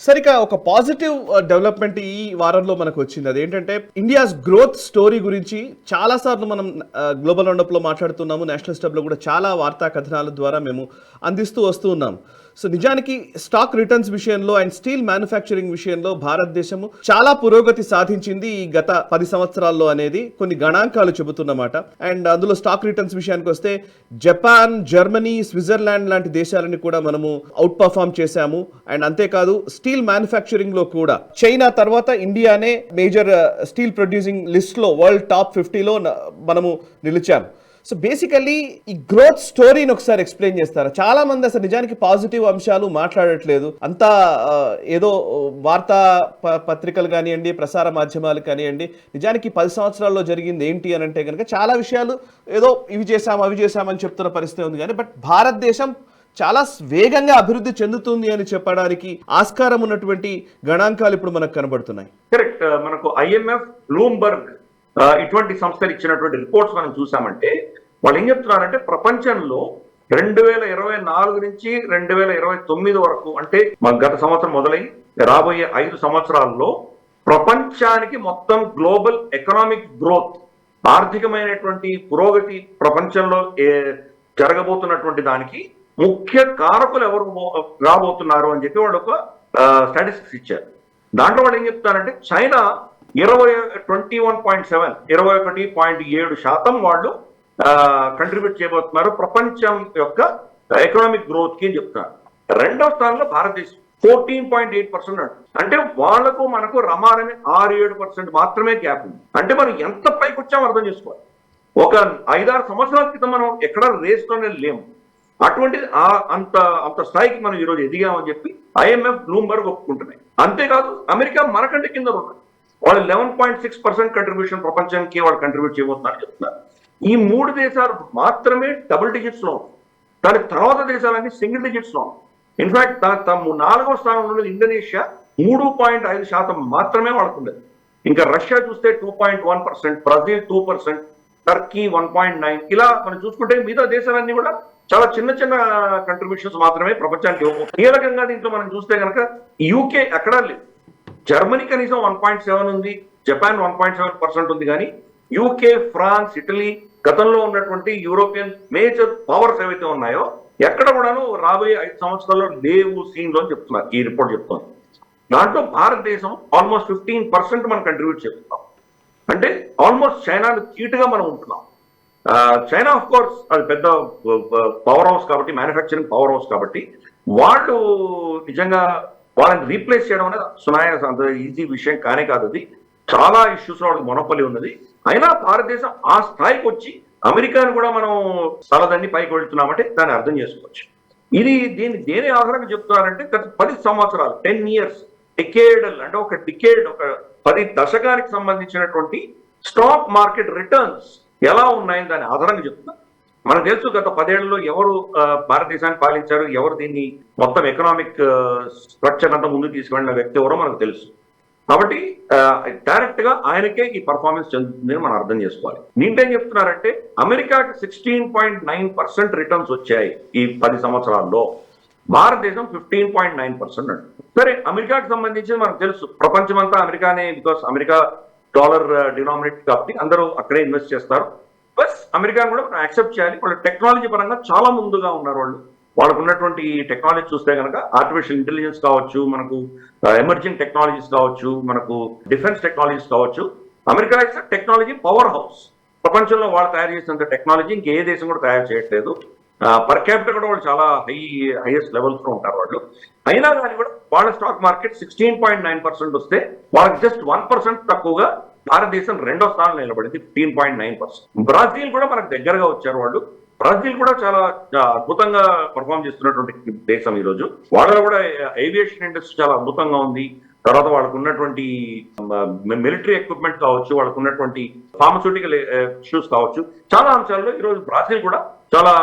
సరిగా ఒక positive development ఈ వారంలో మనకు వచ్చింది. అదేంటంటే ఇండియాస్ గ్రోత్ స్టోరీ గురించి చాలాసార్లు మనం గ్లోబల్ రౌండప్లో మాట్లాడుతున్నాము. నేషనల్ స్టబ్లో కూడా చాలా వార్తా కథనాల ద్వారా మేము అందిస్తూ వస్తూ ఉన్నాము. సో నిజానికి స్టాక్ రిటర్న్స్ విషయంలో అండ్ స్టీల్ మ్యానుఫ్యాక్చరింగ్ విషయంలో భారతదేశము చాలా పురోగతి సాధించింది ఈ గత 10 సంవత్సరాల్లో అనేది కొన్ని గణాంకాలు చెబుతున్నమాట. అండ్ అందులో స్టాక్ రిటర్న్స్ విషయానికి వస్తే జపాన్, జర్మనీ, స్విట్జర్లాండ్ లాంటి దేశాలని కూడా మనము అవుట్ పర్ఫార్మ్ చేశాము. అండ్ అంతేకాదు స్టీల్ మ్యానుఫ్యాక్చరింగ్ లో కూడా చైనా తర్వాత ఇండియానే మేజర్ స్టీల్ ప్రొడ్యూసింగ్ లిస్ట్ లో వరల్డ్ టాప్ 50లో మనము నిలిచాము. సో బేసికల్లీ ఈ గ్రోత్ స్టోరీని ఒకసారి ఎక్స్ప్లెయిన్ చేస్తారా? చాలా మంది అసలు నిజానికి పాజిటివ్ అంశాలు మాట్లాడట్లేదు. అంతా ఏదో వార్తా పత్రికలు కానివ్వండి, ప్రసార మాధ్యమాలు కానివ్వండి, నిజానికి 10 సంవత్సరాల్లో జరిగింది ఏంటి అని అంటే కనుక చాలా విషయాలు ఏదో ఇవి చేశాము అవి చేశామని చెప్తున్న పరిస్థితి ఉంది. కానీ బట్ భారతదేశం చాలా వేగంగా అభివృద్ధి చెందుతుంది అని చెప్పడానికి ఆస్కారం ఉన్నటువంటి గణాంకాలు ఇప్పుడు మనకు కనబడుతున్నాయి. కరెక్ట్. మనకు IMF, బ్లూంబర్గ్ ఇటువంటి సంస్థలు ఇచ్చినటువంటి రిపోర్ట్స్ మనం చూసామంటే వాళ్ళు ఏం చెప్తున్నారంటే ప్రపంచంలో 2024 నుంచి 2029 వరకు, అంటే గత సంవత్సరం మొదలై రాబోయే 5 సంవత్సరాల్లో ప్రపంచానికి మొత్తం గ్లోబల్ ఎకనామిక్ గ్రోత్, ఆర్థికమైనటువంటి పురోగతి ప్రపంచంలో జరగబోతున్నటువంటి దానికి ముఖ్య కారకులు ఎవరు రాబోతున్నారు అని చెప్పి వాళ్ళు ఒక స్టాటిస్టిక్స్ ఇచ్చారు. దాంట్లో వాళ్ళు ఏం చెప్తారంటే చైనా 21.7% వాళ్ళు కంట్రిబ్యూట్ చేయబోతున్నారు ప్రపంచం యొక్క ఎకనామిక్ గ్రోత్ కి అని చెప్తున్నారు. రెండవ స్థానంలో భారతదేశం 14.8%. అంటే వాళ్లకు మనకు రమారమే 6-7% మాత్రమే గ్యాప్ ఉంది. అంటే మనం ఎంత పైకి వచ్చామో అర్థం చేసుకోవాలి. ఒక 5-6 సంవత్సరాల క్రితం మనం ఎక్కడ రేస్లోనే లేము. అటువంటిది అంత స్థాయికి మనం ఈరోజు ఎదిగామని చెప్పి IMF, బ్లూంబర్గ్ ఒప్పుకుంటున్నాయి. అంతేకాదు అమెరికా మనకంటే కింద ఉన్నారు. వాళ్ళు 11.6% కంట్రిబ్యూషన్ ప్రపంచానికి వాళ్ళు కంట్రిబ్యూట్ చేయబోతున్నారు చెప్తున్నారు. ఈ 3 దేశాలు మాత్రమే డబుల్ డిజిట్స్ లో, దాని తర్వాత దేశాలన్నీ సింగిల్ డిజిట్స్ లో. ఇన్ఫాక్ట్ 4వ స్థానంలో ఉన్నది ఇండోనేషియా 3.5% మాత్రమే వాడుతున్నది. ఇంకా రష్యా చూస్తే 2.1%, బ్రెజిల్ 2%, టర్కీ 1.9%. ఇలా మనం చూసుకుంటే మిగతా దేశాలన్నీ కూడా చాలా చిన్న చిన్న కంట్రిబ్యూషన్స్ మాత్రమే ప్రపంచానికి ఇవ్వబోతుంది. కీలకంగా దీంట్లో మనం చూస్తే కనుక UK ఎక్కడా లేదు. జర్మనీ కనీసం 1.7 ఉంది, జపాన్ 1.7% ఉంది. కానీ UK, ఫ్రాన్స్, ఇటలీ, గతంలో ఉన్నటువంటి యూరోపియన్ మేజర్ పవర్స్ ఏవైతే ఉన్నాయో ఎక్కడ కూడాను రాబోయే 5 సంవత్సరాల్లో లేవు సీన్లో అని చెప్తున్నారు. ఈ రిపోర్ట్ చెప్తుంది. దాంట్లో భారతదేశం ఆల్మోస్ట్ 15% మనం కంట్రిబ్యూట్ చేస్తున్నాం. అంటే ఆల్మోస్ట్ చైనాను తీటుగా మనం ఉంటున్నాం. చైనా ఆఫ్ కోర్స్ అది పెద్ద పవర్ హౌస్ కాబట్టి, మ్యానుఫ్యాక్చరింగ్ పవర్ హౌస్ కాబట్టి వాళ్ళు నిజంగా వాళ్ళని రీప్లేస్ చేయడం అనేది అంత ఈజీ విషయం కానే కాదు. అది చాలా ఇష్యూస్ వాళ్ళకి మొనోపలి ఉన్నది. అయినా భారతదేశం ఆ స్థాయికి వచ్చి అమెరికాను కూడా మనం సలదాన్ని పైకి వెళ్తున్నామంటే దాన్ని అర్థం చేసుకోవచ్చు. దేని ఆధారంగా చెప్తున్నారంటే గత 10 సంవత్సరాలు 10 years డికేడల్, అంటే ఒక డికేడ్, ఒక 10 దశకానికి సంబంధించినటువంటి స్టాక్ మార్కెట్ రిటర్న్స్ ఎలా ఉన్నాయని దాని ఆధారంగా చెప్తున్నారు. మనకు తెలుసు గత 10 ఏళ్లలో ఎవరు భారతదేశాన్ని పాలించారు, ఎవరు దీన్ని మొత్తం ఎకనామిక్ స్ట్రక్చర్ అంతా ముందుకు తీసుకెళ్లిన వ్యక్తి ఎవరో మనకు తెలుసు. కాబట్టి డైరెక్ట్ గా ఆయనకే ఈ పర్ఫార్మెన్స్ చెందుతుందని మనం అర్థం చేసుకోవాలి. దీంట్లో చెప్తున్నారంటే అమెరికాకి 16.9% రిటర్న్స్ వచ్చాయి ఈ 10 సంవత్సరాల్లో, భారతదేశం 15.9%. సరే, అమెరికాకి సంబంధించి మనకు తెలుసు ప్రపంచం అంతా అమెరికానే, బికాస్ అమెరికా డాలర్ డినామినేట్ కాబట్టి అందరూ అక్కడే ఇన్వెస్ట్ చేస్తారు. ప్లస్ అమెరికాను కూడా మనం యాక్సెప్ట్ చేయాలి. వాళ్ళు టెక్నాలజీ పరంగా చాలా ముందుగా ఉన్నారు. వాళ్ళకు ఉన్నటువంటి టెక్నాలజీ చూస్తే కనుక ఆర్టిఫిషియల్ ఇంటెలిజెన్స్ కావచ్చు, మనకు ఎమర్జింగ్ టెక్నాలజీస్ కావచ్చు, మనకు డిఫెన్స్ టెక్నాలజీస్ కావచ్చు. America is technology power house. ప్రపంచంలో వాళ్ళు తయారు చేసినంత టెక్నాలజీ ఇంకే దేశం కూడా తయారు చేయట్లేదు. పర్ క్యాపిటల్ కూడా వాళ్ళు చాలా హైయెస్ట్ లెవెల్స్ లో ఉంటారు వాళ్ళు. అయినా కానీ కూడా వాళ్ళ స్టాక్ మార్కెట్ 16.9% వస్తే వాళ్ళకి జస్ట్ 1% తక్కువగా భారతదేశం 2వ స్థానంలో నిలబడింది, 15.9%. బ్రెజిల్ కూడా మనకు దగ్గరగా వచ్చారు వాళ్ళు. బ్రెజిల్ కూడా చాలా అద్భుతంగా పర్ఫామ్ చేస్తున్నటువంటి దేశం ఈరోజు. వాళ్ళలో కూడా ఏవియేషన్ ఇండస్ట్రీ చాలా అద్భుతంగా ఉంది. తర్వాత వాళ్ళకు ఉన్నటువంటి మిలిటరీ ఎక్విప్మెంట్ కావచ్చు, వాళ్ళకు ఉన్నటువంటి ఫార్మస్యూటికల్ ఇష్యూస్ కావచ్చు, చాలా అంశాల్లో ఈరోజు బ్రెజిల్ కూడా చాలా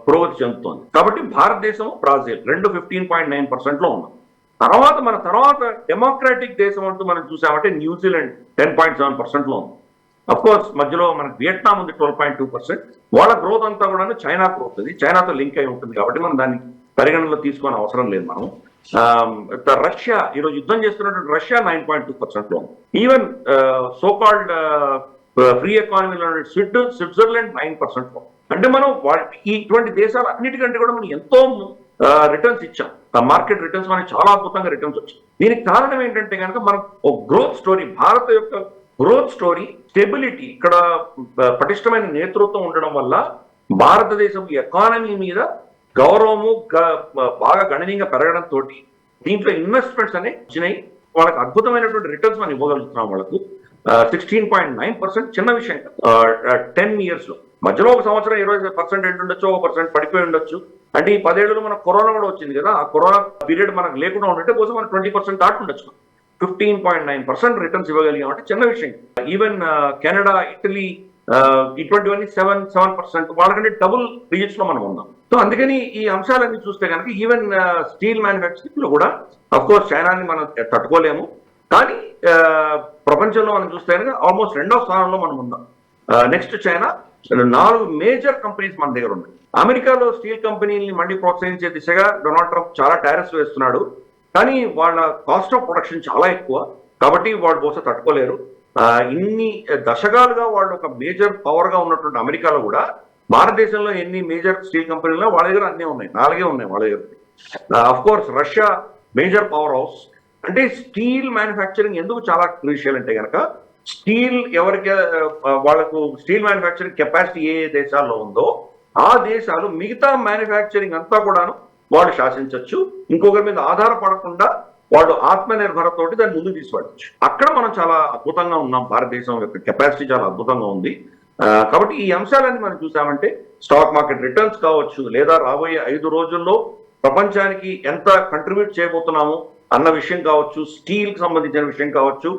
పురోగతి చెందుతోంది. కాబట్టి భారతదేశం, బ్రెజిల్ 15.9% లో ఉన్నాం. తర్వాత డెమోక్రాటిక్ దేశం అంటూ మనం చూసామంటే న్యూజిలాండ్ 10.7% లో ఉంది. అఫ్ కోర్స్ మధ్యలో మనకు వియట్నాం ఉంది 12.2%. వాళ్ళ గ్రోత్ అంతా కూడా చైనా గ్రోత్, అది చైనాతో లింక్ అయి ఉంటుంది కాబట్టి మనం దాన్ని పరిగణనలో తీసుకునే అవసరం లేదు మనం. రష్యా ఈరోజు యుద్ధం చేస్తున్నటువంటి రష్యా 9.2% లో ఉంది. ఈవెన్ సోకాల్డ్ ఫ్రీ ఎకానమీలో స్విట్జర్లాండ్ 9% లో. అంటే మనం ఇటువంటి దేశాలు అన్నిటికంటే కూడా మనం ఎంతో రిటర్న్స్ ఇచ్చాం. మార్కెట్ రిటర్న్స్ మనకి చాలా అద్భుతంగా రిటర్న్స్ వచ్చాయి. దీనికి కారణం ఏంటంటే కనుక మనం ఒక గ్రోత్ స్టోరీ, భారత యొక్క గ్రోత్ స్టోరీ, స్టెబిలిటీ, ఇక్కడ పటిష్టమైన నేతృత్వం ఉండడం వల్ల భారతదేశం ఎకానమీ మీద గౌరవము బాగా గణనీయంగా పెరగడంతో దీంట్లో ఇన్వెస్ట్మెంట్స్ అనేవి వచ్చినాయి. వాళ్ళకి అద్భుతమైనటువంటి రిటర్న్స్ మనం ఇవ్వగలుగుతున్నాం. వాళ్ళకు 16.9% చిన్న విషయం. 10 years లో మధ్యలో ఒక సంవత్సరం 20% ఉండొచ్చు, 1% పడిపోయి ఉండొచ్చు. అంటే ఈ 10 ఏళ్లలో మనకు కరోనా కూడా వచ్చింది కదా, ఆ కరోనా పీరియడ్ మనకు లేకుండా ఉంటే కోసం మనం 20% దాటి ఉండొచ్చు. 15.9% రిటర్న్స్ ఇవ్వగలిగాం అంటే చిన్న విషయం. ఈవెన్ కెనడా, ఇటలీ ఇటువంటివన్నీ 7% వాళ్ళకంటే డబుల్ డిజిట్స్ లో మనం ఉన్నాం. సో అందుకని ఈ అంశాలన్నీ చూస్తే కనుక ఈవెన్ స్టీల్ మ్యానుఫ్యాక్చరింగ్ లో కూడా అఫ్ కోర్స్ చైనాని మనం తట్టుకోలేము, కానీ ప్రపంచంలో మనం చూస్తే కనుక ఆల్మోస్ట్ 2వ స్థానంలో మనం ఉన్నాం. Next China. 4 మేజర్ కంపెనీస్ మన దగ్గర ఉన్నాయి. అమెరికాలో స్టీల్ కంపెనీని మళ్ళీ ప్రోత్సహించే దిశగా డొనాల్డ్ ట్రంప్ చాలా టారిఫ్స్ వేస్తున్నాడు, కానీ వాళ్ళ కాస్ట్ ఆఫ్ ప్రొడక్షన్ చాలా ఎక్కువ, కాబట్టి వాళ్ళు బహుశా తట్టుకోలేరు. ఇన్ని దశకాలుగా వాళ్ళు ఒక మేజర్ పవర్ గా ఉన్నటువంటి అమెరికాలో కూడా భారతదేశంలో ఎన్ని మేజర్ స్టీల్ కంపెనీలో వాళ్ళ దగ్గర అన్నీ ఉన్నాయి, 4 ఉన్నాయి వాళ్ళ దగ్గర. Of course Russia major power house. అంటే స్టీల్ మ్యానుఫ్యాక్చరింగ్ ఎందుకు చాలా క్రూషియల్ అంటే కనుక స్టీల్ ఎవరికి వాళ్ళకు స్టీల్ మ్యానుఫ్యాక్చరింగ్ కెపాసిటీ ఏ దేశాల్లో ఉందో ఆ దేశాలు మిగతా మ్యానుఫ్యాక్చరింగ్ అంతా కూడాను వాళ్ళు శాసించవచ్చు. ఇంకొకరి మీద ఆధారపడకుండా వాళ్ళు ఆత్మనిర్భరతోటి దాన్ని ముందుకు తీసుకెళ్ళచ్చు. అక్కడ మనం చాలా అద్భుతంగా ఉన్నాం. భారతదేశం యొక్క కెపాసిటీ చాలా అద్భుతంగా ఉంది. కాబట్టి ఈ అంశాలన్నీ మనం చూసామంటే స్టాక్ మార్కెట్ రిటర్న్స్ కావచ్చు, లేదా రాబోయే 5 రోజుల్లో ప్రపంచానికి ఎంత కంట్రిబ్యూట్ చేయబోతున్నాము అన్న విషయం కావచ్చు, స్టీల్ కి సంబంధించిన విషయం కావచ్చు.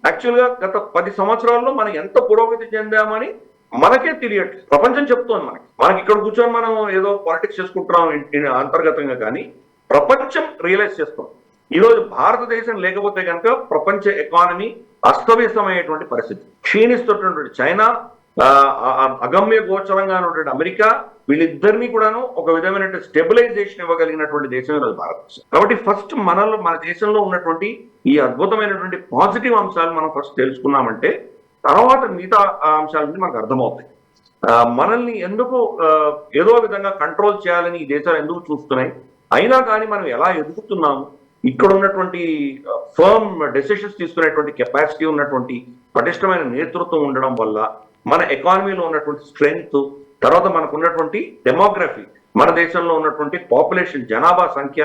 యాక్చువల్ గా గత 10 సంవత్సరాల్లో మనం ఎంత పురోగతి చెందామని మనకే తెలియట్లేదు. ప్రపంచం చెప్తోంది మనకి ఇక్కడ కూర్చొని మనం ఏదో పాలిటిక్స్ చేసుకుంటున్నాం అంతర్గతంగా, కానీ ప్రపంచం రియలైజ్ చేస్తాం. ఈ రోజు భారతదేశం లేకపోతే కనుక ప్రపంచ ఎకానమీ అస్తవ్యస్తమయ్యేటువంటి పరిస్థితి. క్షీణిస్తున్నటువంటి చైనా, అగమ్య గోచరంగా ఉన్నటువంటి అమెరికా, వీళ్ళిద్దరినీ కూడాను ఒక విధమైన స్టెబిలైజేషన్ ఇవ్వగలిగినటువంటి దేశం ఈరోజు భారతదేశం. కాబట్టి ఫస్ట్ మన దేశంలో ఉన్నటువంటి ఈ అద్భుతమైనటువంటి పాజిటివ్ అంశాలు మనం ఫస్ట్ తెలుసుకున్నామంటే తర్వాత మిగతా అంశాలన్నీ మనకు అర్థమవుతాయి. మనల్ని ఎందుకు ఏదో విధంగా కంట్రోల్ చేయాలని ఈ దేశాలు ఎందుకు చూస్తున్నాయి, అయినా కానీ మనం ఎలా ఎదుగుతున్నాము, ఇక్కడ ఉన్నటువంటి ఫర్మ్ డెసిషన్స్ తీసుకునేటువంటి కెపాసిటీ ఉన్నటువంటి పటిష్టమైన నేతృత్వం ఉండడం వల్ల మన ఎకానమీలో ఉన్నటువంటి స్ట్రెంగ్త్, తర్వాత మనకు ఉన్నటువంటి డెమోగ్రఫీ, మన దేశంలో ఉన్నటువంటి పాపులేషన్ జనాభా సంఖ్య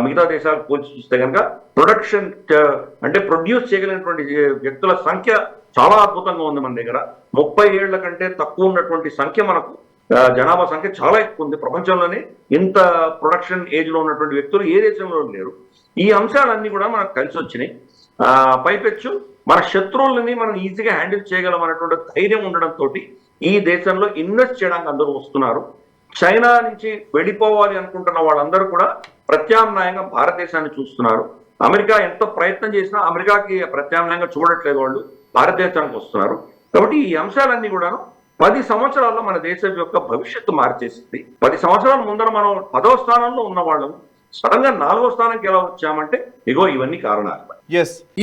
మిగతా దేశాలు పోల్చి చూస్తే కనుక ప్రొడక్షన్ అంటే ప్రొడ్యూస్ చేయగలిగినటువంటి వ్యక్తుల సంఖ్య చాలా అద్భుతంగా ఉంది మన దగ్గర. 30 ఏళ్ల కంటే తక్కువ ఉన్నటువంటి సంఖ్య మనకు జనాభా సంఖ్య చాలా ఎక్కువ ఉంది. ప్రపంచంలోనే ఇంత ప్రొడక్షన్ ఏజ్ లో ఉన్నటువంటి వ్యక్తులు ఏ దేశంలో లేరు. ఈ అంశాలన్నీ కూడా మనకు కలిసి వచ్చినాయి. పైపెచ్చు మన శత్రువులని మనం ఈజీగా హ్యాండిల్ చేయగలం అనేటువంటి ధైర్యం ఉండడంతో ఈ దేశంలో ఇన్వెస్ట్ చేయడానికి అందరూ వస్తున్నారు. చైనా నుంచి వెళ్ళిపోవాలి అనుకుంటున్న వాళ్ళందరూ కూడా ప్రత్యామ్నాయంగా భారతదేశాన్ని చూస్తున్నారు. అమెరికా ఎంత ప్రయత్నం చేసినా అమెరికాకి ప్రత్యామ్నాయంగా చూడట్లేదు, వాళ్ళు భారతదేశానికి వస్తున్నారు. కాబట్టి ఈ అంశాలన్నీ కూడాను 10 సంవత్సరాల్లో మన దేశం యొక్క భవిష్యత్తు మార్చేసింది. 10 సంవత్సరాల ముందర మనం 10వ స్థానంలో ఉన్న వాళ్ళం సడన్ గా 4వ స్థానానికి ఎలా వచ్చామంటే ఇగో ఇవన్నీ కారణాలు.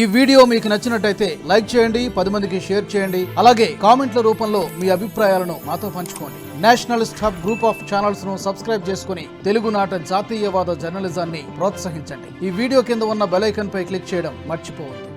ఈ వీడియో మీకు నచ్చినట్టయితే లైక్ చేయండి, 10 మందికి షేర్ చేయండి. అలాగే కామెంట్ల రూపంలో మీ అభిప్రాయాలను మాతో పంచుకోండి. Nationalist hub group of channels ను సబ్స్క్రైబ్ చేసుకుని తెలుగునాట జాతీయవాద జర్నలిజాన్ని ప్రోత్సహించండి. ఈ వీడియో కింద ఉన్న బెల్ ఐకాన్ పై క్లిక్ చేయడం మర్చిపోవద్దు.